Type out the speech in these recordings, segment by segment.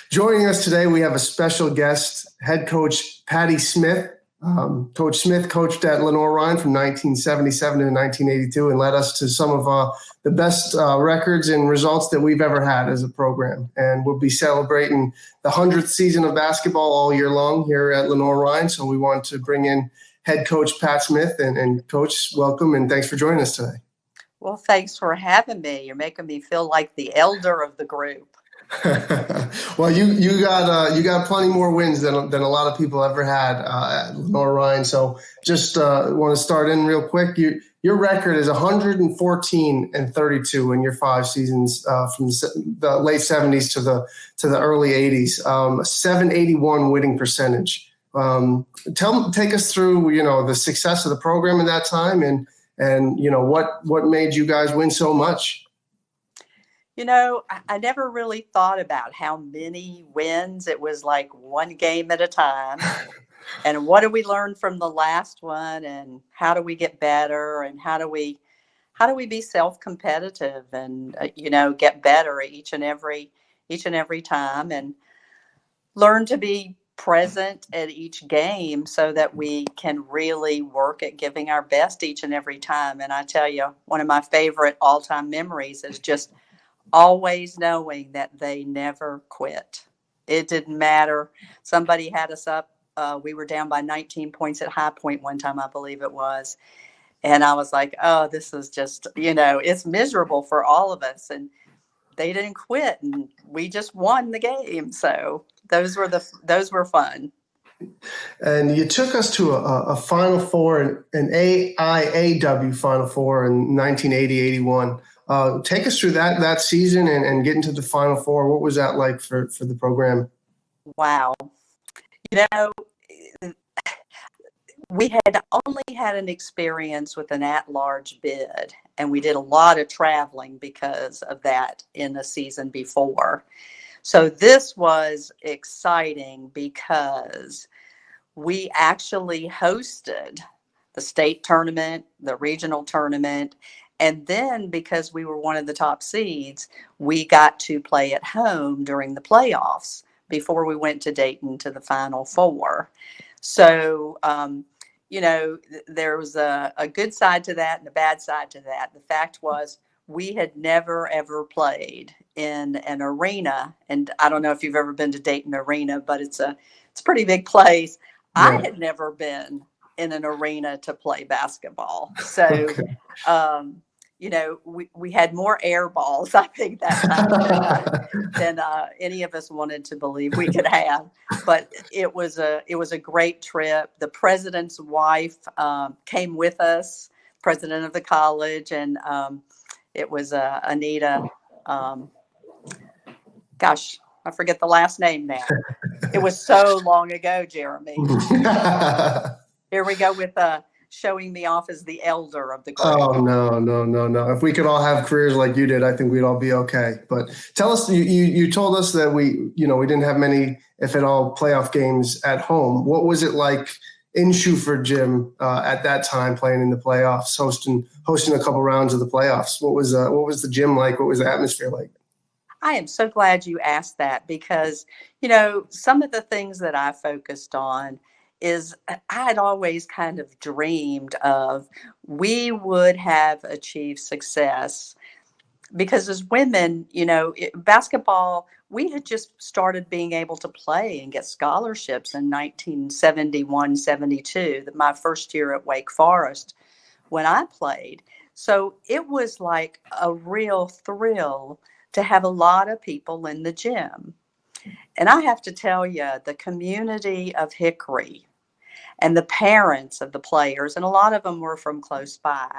Joining us today, we have a special guest, head coach Patty Smith. Coach Smith coached at Lenoir-Rhyne from 1977 to 1982 and led us to some of the best records and results that we've ever had as a program. And we'll be celebrating the 100th season of basketball all year long here at Lenoir-Rhyne. So we want to bring in head coach Pat Smith. And Coach, welcome and thanks for joining us today. Well, thanks for having me. You're making me feel like the elder of the group. Well, you got plenty more wins than a lot of people ever had at Lenoir-Rhyne. So just want to start in real quick. Your record is 114-32 in your 5 seasons from the late 70s to the early 80s. 781 winning percentage. Take us through the success of the program in that time and what made you guys win so much. I never really thought about how many wins. It was like one game at a time. And what did we learn from the last one? And how do we get better? And how do we be self-competitive and, get better each and every time and learn to be present at each game so that we can really work at giving our best each and every time. And I tell you, one of my favorite all-time memories is just always knowing that they never quit. It didn't matter. Somebody had us up. We were down by 19 points at High Point one time, I believe it was. And I was like, oh, this is just, it's miserable for all of us. And they didn't quit and we just won the game. So those were fun. And you took us to a Final Four, an AIAW Final Four in 1980-81. Take us through that season and get into the Final Four. What was that like for the program? Wow. We had only had an experience with an at-large bid, and we did a lot of traveling because of that in the season before. So this was exciting because we actually hosted the state tournament, the regional tournament, and then because we were one of the top seeds, we got to play at home during the playoffs before we went to Dayton to the Final Four. So, there was a good side to that and a bad side to that. The fact was we had never, ever played in an arena. And I don't know if you've ever been to Dayton Arena, but it's a pretty big place. Yeah. I had never been in an arena to play basketball. So, okay. We had more air balls, I think, that time than any of us wanted to believe we could have. But it was a great trip. The president's wife came with us, president of the college, and it was Anita. Gosh, I forget the last name now. It was so long ago, Jeremy. Here we go with showing me off as the elder of the group. Oh, no. If we could all have careers like you did, I think we'd all be okay. But tell us, you told us that we didn't have many, if at all, playoff games at home. What was it like in Shuford Gym at that time, playing in the playoffs, hosting a couple rounds of the playoffs? What was the gym like? What was the atmosphere like? I am so glad you asked that because, some of the things that I focused on is I had always kind of dreamed of we would have achieved success because as women, basketball, we had just started being able to play and get scholarships in 1971-72, my first year at Wake Forest when I played. So it was like a real thrill to have a lot of people in the gym. And I have to tell you, the community of Hickory and the parents of the players, and a lot of them were from close by,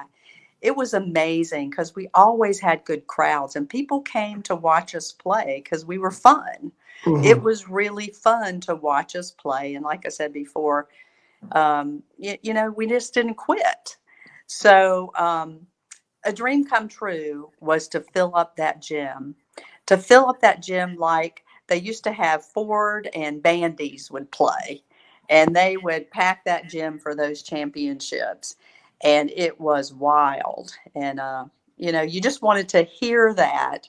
it was amazing because we always had good crowds and people came to watch us play because we were fun. Mm-hmm. It was really fun to watch us play. And like I said before, we just didn't quit. So a dream come true was to fill up that gym like they used to have Ford and Bandies would play. And they would pack that gym for those championships. And it was wild. And, you just wanted to hear that.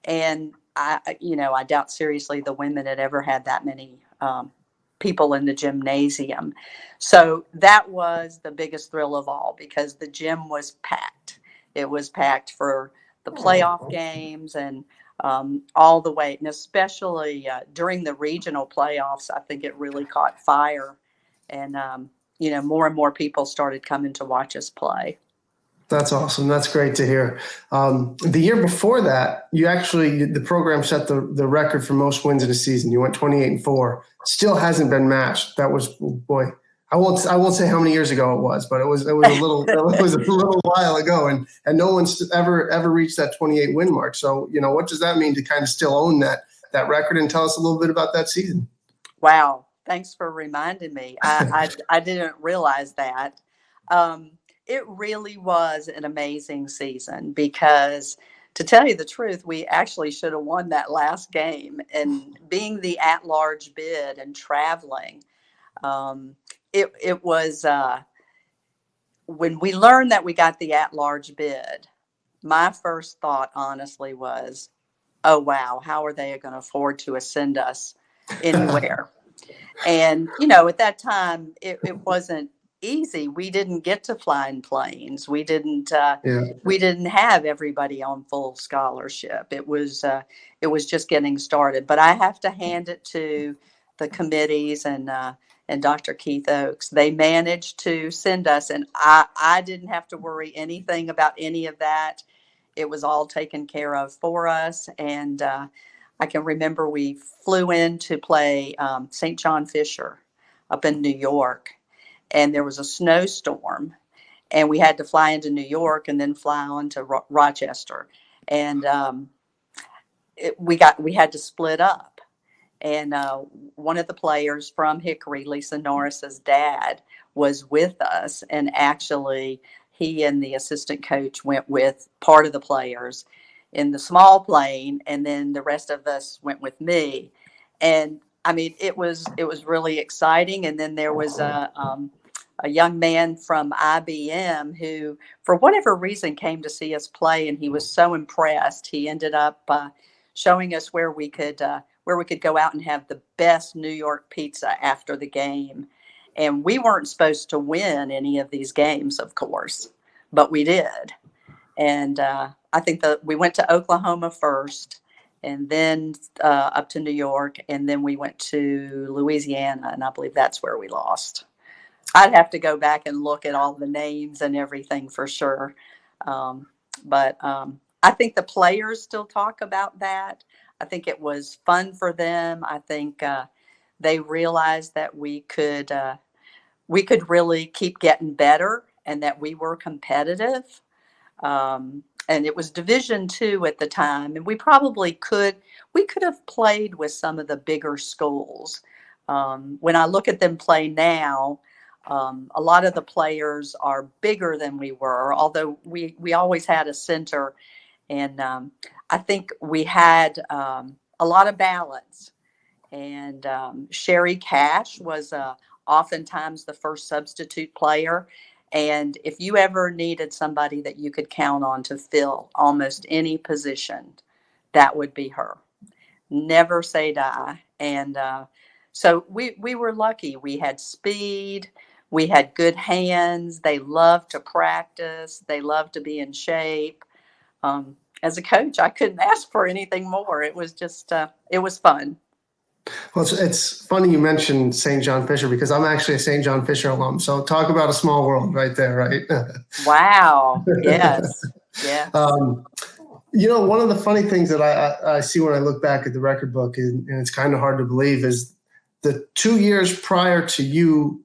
And I doubt seriously the women had ever had that many people in the gymnasium. So that was the biggest thrill of all, because the gym was packed. It was packed for the playoff games and all the way, and especially during the regional playoffs, I think it really caught fire, and more and more people started coming to watch us play. That's awesome. That's great to hear. The year before that, the program set the record for most wins in a season. You went 28-4. Still hasn't been matched. That was, boy, I won't say how many years ago it was, but it was a little it was a little while ago, and no one's ever reached that 28 win mark. So what does that mean to kind of still own that record? And tell us a little bit about that season. Wow, thanks for reminding me. I didn't realize that. It really was an amazing season, because, to tell you the truth, we actually should have won that last game. And being the at-large bid and traveling, it was when we learned that we got the at-large bid, my first thought, honestly, was, oh, wow, how are they going to afford to send us anywhere? And, at that time, it wasn't easy. We didn't get to fly in planes. We didn't have everybody on full scholarship. It was just getting started. But I have to hand it to the committees and Dr. Keith Oakes. They managed to send us, and I didn't have to worry anything about any of that. It was all taken care of for us. And I can remember we flew in to play St. John Fisher up in New York, and there was a snowstorm, and we had to fly into New York and then fly on to Rochester. And we had to split up. And one of the players from Hickory, Lisa Norris's dad, was with us. And actually, he and the assistant coach went with part of the players in the small plane, and then the rest of us went with me. And I mean, it was really exciting. And then there was a young man from IBM who, for whatever reason, came to see us play, and he was so impressed. He ended up showing us where we could go out and have the best New York pizza after the game. And we weren't supposed to win any of these games, of course, but we did. And I think that we went to Oklahoma first, and then up to New York, and then we went to Louisiana, and I believe that's where we lost. I'd have to go back and look at all the names and everything for sure. But I think the players still talk about that. I think it was fun for them. I think they realized that we could really keep getting better, and that we were competitive. And it was Division II at the time, and we could have played with some of the bigger schools. When I look at them play now, a lot of the players are bigger than we were, although we always had a center. And I think we had a lot of balance. And Sherry Cash was oftentimes the first substitute player. And if you ever needed somebody that you could count on to fill almost any position, that would be her. Never say die. And so we were lucky. We had speed. We had good hands. They loved to practice. They loved to be in shape. As a coach, I couldn't ask for anything more. It was just, it was fun. Well, it's funny you mentioned St. John Fisher, because I'm actually a St. John Fisher alum. So talk about a small world right there, right? Wow. Yes. Yeah. One of the funny things that I see when I look back at the record book, and it's kind of hard to believe, is the 2 years prior to you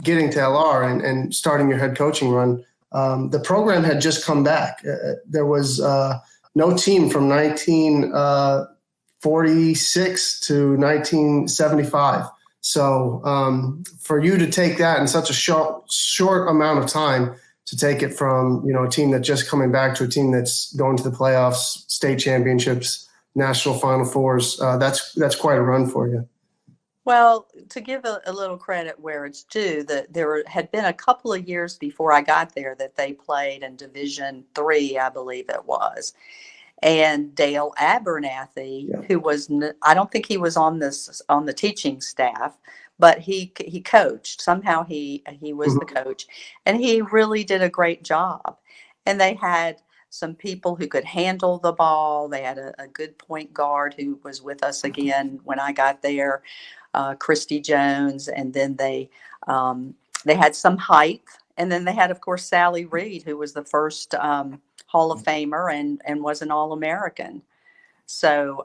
getting to LR and starting your head coaching run, the program had just come back. There was no team from 1946 to 1975. So for you to take that in such a short amount of time, to take it from a team that's just coming back to a team that's going to the playoffs, state championships, national Final Fours, that's quite a run for you. Well, to give a little credit where it's due, that there had been a couple of years before I got there that they played in Division III, I believe it was. and Dale Abernathy, Yeah. who was, I don't think he was on the teaching staff, but he coached. Somehow he was the coach, and he really did a great job. And they had some people who could handle the ball. They had a good point guard who was with us again when I got there, Christy Jones, and then they had some height, and then they had, of course, Sally Reed, who was the first Hall of Famer and was an All-American. So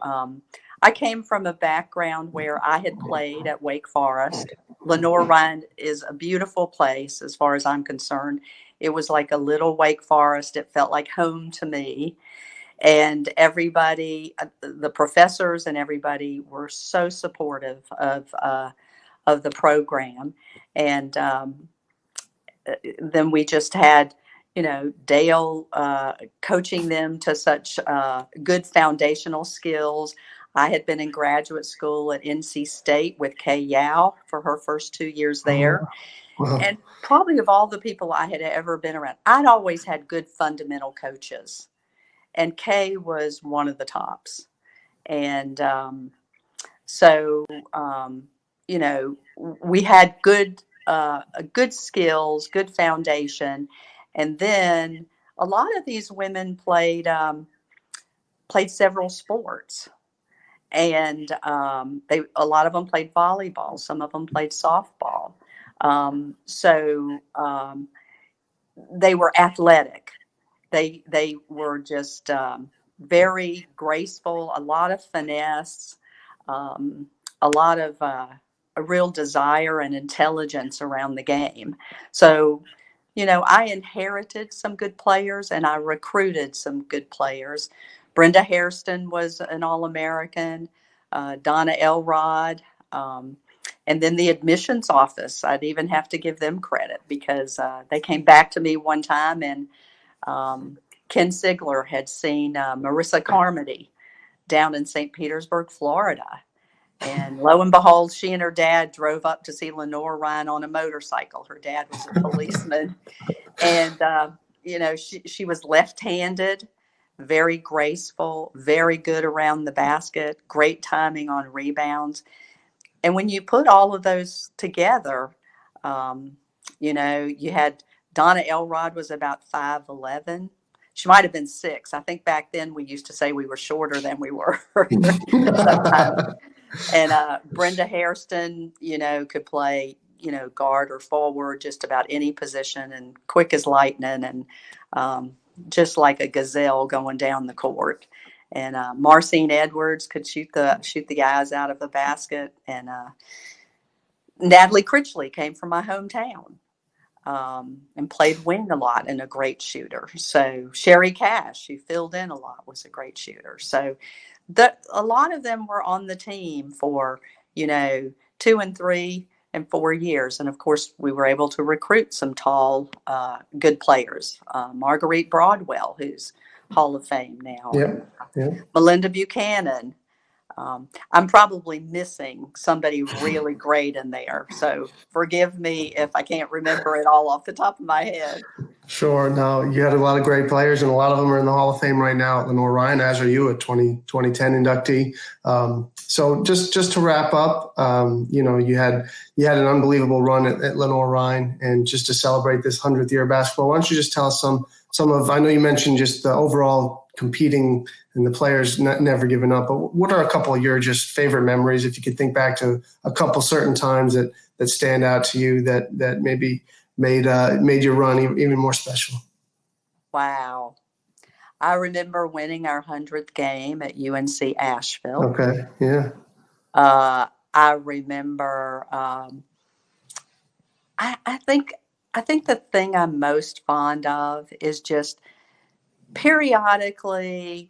I came from a background where I had played at Wake Forest. Lenoir-Rhyne is a beautiful place as far as I'm concerned. It was like a little Wake Forest. It felt like home to me. And everybody, the professors and everybody were so supportive of the program. And then we just had, Dale coaching them to such good foundational skills. I had been in graduate school at NC State with Kay Yao for her first 2 years there. Wow. And probably of all the people I had ever been around, I'd always had good fundamental coaches. And Kay was one of the tops. And so, we had good skills, good foundation. And then a lot of these women played several sports. And a lot of them played volleyball. Some of them played softball. So they were athletic. They were just very graceful, a lot of finesse, a lot of a real desire and intelligence around the game. So, I inherited some good players and I recruited some good players. Brenda Hairston was an All-American, Donna Elrod, and then the admissions office. I'd even have to give them credit because they came back to me one time and Ken Sigler had seen Marissa Carmody down in St. Petersburg, Florida. And lo and behold, she and her dad drove up to see Lenoir-Rhyne on a motorcycle. Her dad was a policeman. And, she was left-handed, very graceful, very good around the basket, great timing on rebounds. And when you put all of those together, you had Donna Elrod was about 5'11". She might have been 6. I think back then we used to say we were shorter than we were sometimes. And Brenda Hairston, could play, guard or forward, just about any position, and quick as lightning, and just like a gazelle going down the court. And Marcine Edwards could shoot the eyes out of the basket. And Natalie Critchley came from my hometown and played wing a lot and a great shooter. So Sherry Cash, who filled in a lot, was a great shooter. So a lot of them were on the team for 2 and 3 and 4 years. And of course, we were able to recruit some tall, good players. Marguerite Broadwell, who's Hall of Fame now. Yeah. Melinda Buchanan. I'm probably missing somebody really great in there. So forgive me if I can't remember it all off the top of my head. Sure. No, you had a lot of great players, and a lot of them are in the Hall of Fame right now at Lenoir-Rhyne, as are you, a 2010 inductee. So just to wrap up, you had an unbelievable run at Lenoir-Rhyne, and just to celebrate this 100th year of basketball, why don't you just tell us some of, I know you mentioned just the overall competing and the players never giving up, but what are a couple of your just favorite memories, if you could think back to a couple certain times that stand out to you that maybe made your run even more special? Wow. I remember winning our 100th game at UNC Asheville. Okay. Yeah. I remember, I think the thing I'm most fond of is just periodically,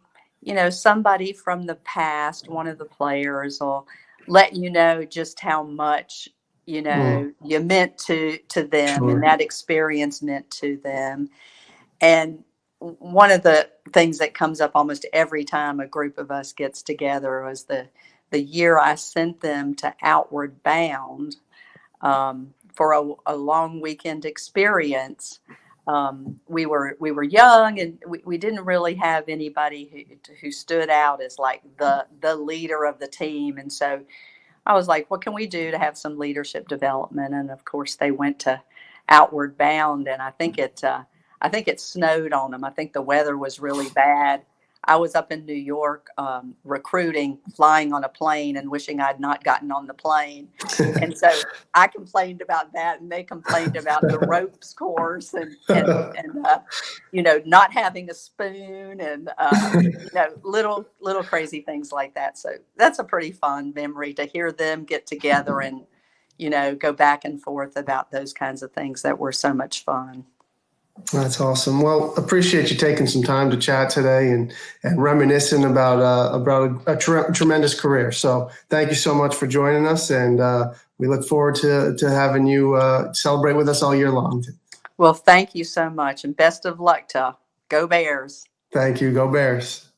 somebody from the past, one of the players will let you know just how much, you meant to them, Sure. and that experience meant to them. And one of the things that comes up almost every time a group of us gets together was the year I sent them to Outward Bound for a long weekend experience. We were young, and we didn't really have anybody who stood out as like the leader of the team. And so I was like, what can we do to have some leadership development? And of course, they went to Outward Bound, and I think it snowed on them. I think the weather was really bad. I was up in New York recruiting, flying on a plane, and wishing I'd not gotten on the plane. And so I complained about that, and they complained about the ropes course, and not having a spoon, and little crazy things like that. So that's a pretty fun memory to hear them get together and go back and forth about those kinds of things that were so much fun. That's awesome. Well, appreciate you taking some time to chat today and reminiscing about a tremendous career. So thank you so much for joining us, and we look forward to having you celebrate with us all year long. Well, thank you so much, and best of luck to Go Bears. Thank you. Go Bears.